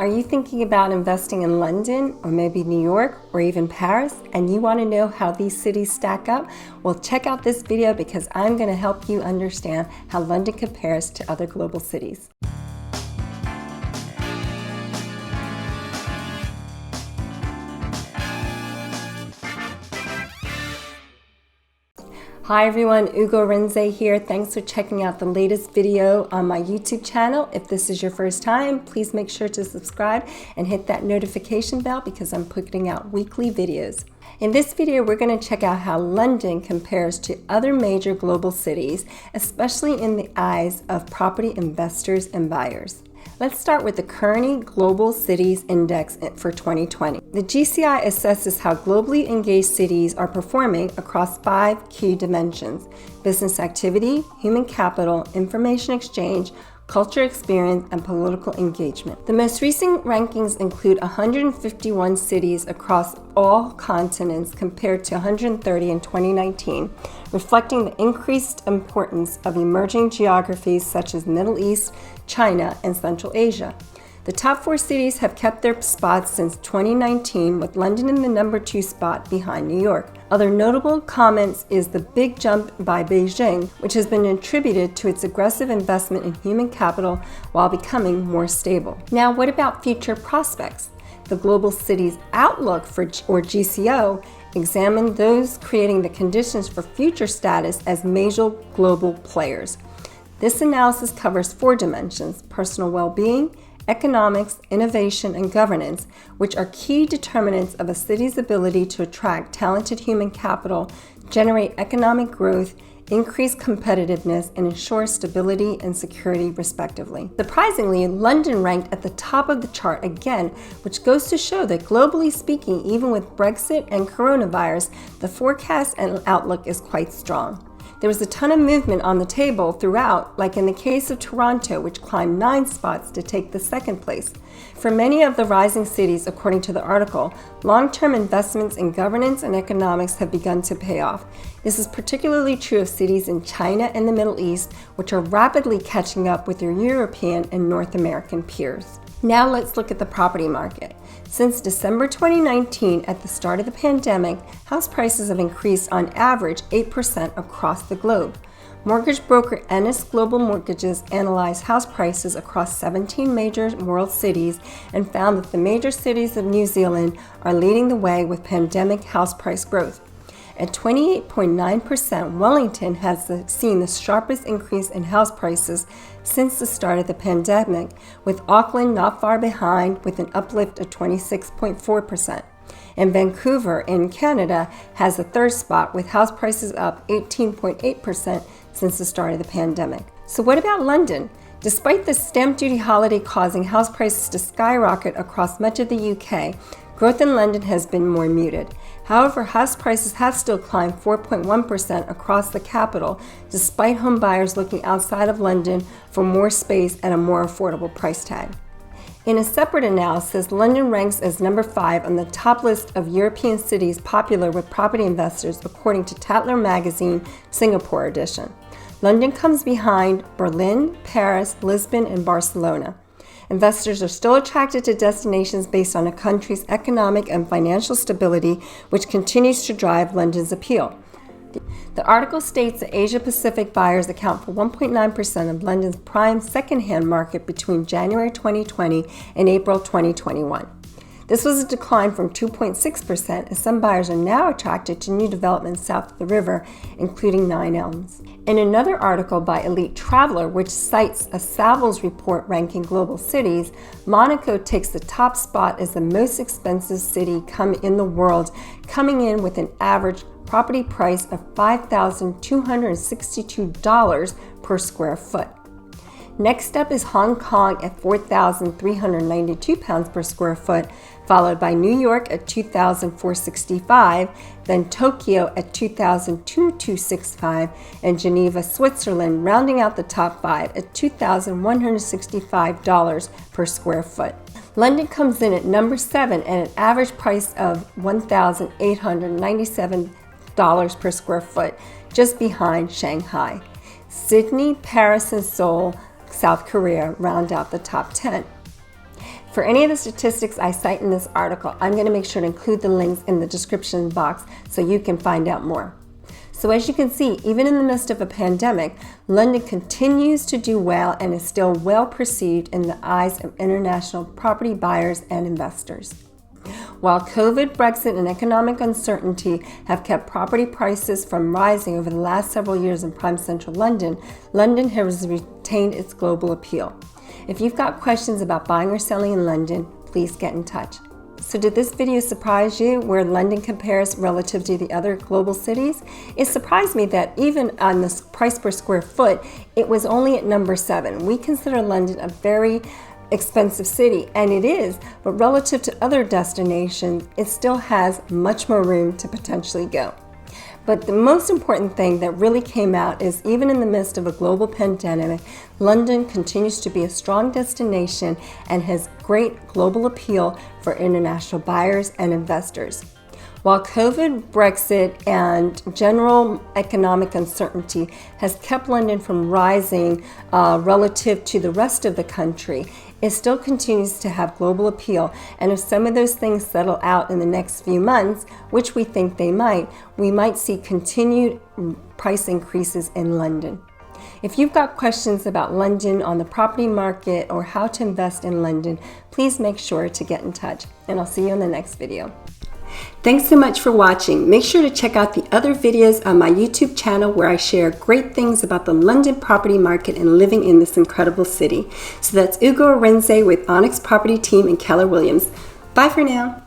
Are you thinking about investing in London or maybe New York or even Paris, and you want to know how these cities stack up? Well, check out this video because I'm going to help you understand how London compares to other global cities. Hi everyone, Arinzeh here. Thanks for checking out the latest video on my YouTube channel. If this is your first time, please make sure to subscribe and hit that notification bell because I'm putting out weekly videos. In this video, we're going to check out how London compares to other major global cities, especially in the eyes of property investors and buyers. Let's start with the Kearney Global Cities Index for 2020. The GCI assesses how globally engaged cities are performing across 5 key dimensions: business activity, human capital, information exchange, culture experience, and political engagement. The most recent rankings include 151 cities across all continents compared to 130 in 2019, reflecting the increased importance of emerging geographies such as Middle East, China, and Central Asia. The top 4 cities have kept their spots since 2019, with London in the number 2 spot behind New York. Other notable comments is the big jump by Beijing, which has been attributed to its aggressive investment in human capital while becoming more stable. Now, what about future prospects? The Global Cities Outlook or GCO examined those creating the conditions for future status as major global players. This analysis covers 4 dimensions: personal well-being, economics, innovation, and governance, which are key determinants of a city's ability to attract talented human capital, generate economic growth, increase competitiveness, and ensure stability and security, respectively. Surprisingly, London ranked at the top of the chart again, which goes to show that globally speaking, even with Brexit and coronavirus, the forecast and outlook is quite strong. There was a ton of movement on the table throughout, like in the case of Toronto, which climbed 9 spots to take the 2nd place. For many of the rising cities, according to the article, long-term investments in governance and economics have begun to pay off. This is particularly true of cities in China and the Middle East, which are rapidly catching up with their European and North American peers. Now let's look at the property market. Since December 2019, at the start of the pandemic, house prices have increased on average 8% across the globe. Mortgage broker Ennis Global Mortgages analyzed house prices across 17 major world cities and found that the major cities of New Zealand are leading the way with pandemic house price growth. At 28.9%, Wellington has seen the sharpest increase in house prices since the start of the pandemic, with Auckland not far behind with an uplift of 26.4%. And Vancouver in Canada has the 3rd spot with house prices up 18.8% since the start of the pandemic. So what about London? Despite the stamp duty holiday causing house prices to skyrocket across much of the UK, growth in London has been more muted. However, house prices have still climbed 4.1% across the capital, despite home buyers looking outside of London for more space at a more affordable price tag. In a separate analysis, London ranks as number 5 on the top list of European cities popular with property investors, according to Tatler Magazine Singapore edition. London comes behind Berlin, Paris, Lisbon, and Barcelona. Investors are still attracted to destinations based on a country's economic and financial stability, which continues to drive London's appeal. The article states that Asia-Pacific buyers account for 1.9% of London's prime second-hand market between January 2020 and April 2021. This was a decline from 2.6%, as some buyers are now attracted to new developments south of the river, including Nine Elms. In another article by Elite Traveler, which cites a Savills report ranking global cities, Monaco takes the top spot as the most expensive city in the world, coming in with an average property price of $5,262 per square foot. Next up is Hong Kong at £4,392 per square foot, followed by New York at $2,465, then Tokyo at $2,265, and Geneva, Switzerland, rounding out the top 5 at $2,165 per square foot. London comes in at number 7 at an average price of $1,897 per square foot, just behind Shanghai. Sydney, Paris, and Seoul, South Korea round out the top 10. For any of the statistics I cite in this article, I'm going to make sure to include the links in the description box so you can find out more. So as you can see, even in the midst of a pandemic, London continues to do well and is still well perceived in the eyes of international property buyers and investors. While COVID, Brexit, and economic uncertainty have kept property prices from rising over the last several years in prime central London, London has retained its global appeal. If you've got questions about buying or selling in London, please get in touch. So did this video surprise you where London compares relative to the other global cities? It surprised me that even on the price per square foot, it was only at number 7. We consider London a very expensive city, and it is, but relative to other destinations, it still has much more room to potentially go. But the most important thing that really came out is even in the midst of a global pandemic, London continues to be a strong destination and has great global appeal for international buyers and investors. While COVID, Brexit, and general economic uncertainty has kept London from rising relative to the rest of the country, it still continues to have global appeal. And if some of those things settle out in the next few months, which we think they might, we might see continued price increases in London. If you've got questions about London on the property market or how to invest in London, please make sure to get in touch. And I'll see you in the next video. Thanks so much for watching. Make sure to check out the other videos on my YouTube channel where I share great things about the London property market and living in this incredible city. So that's Arinzeh with Onyx Property Team and Keller Williams. Bye for now.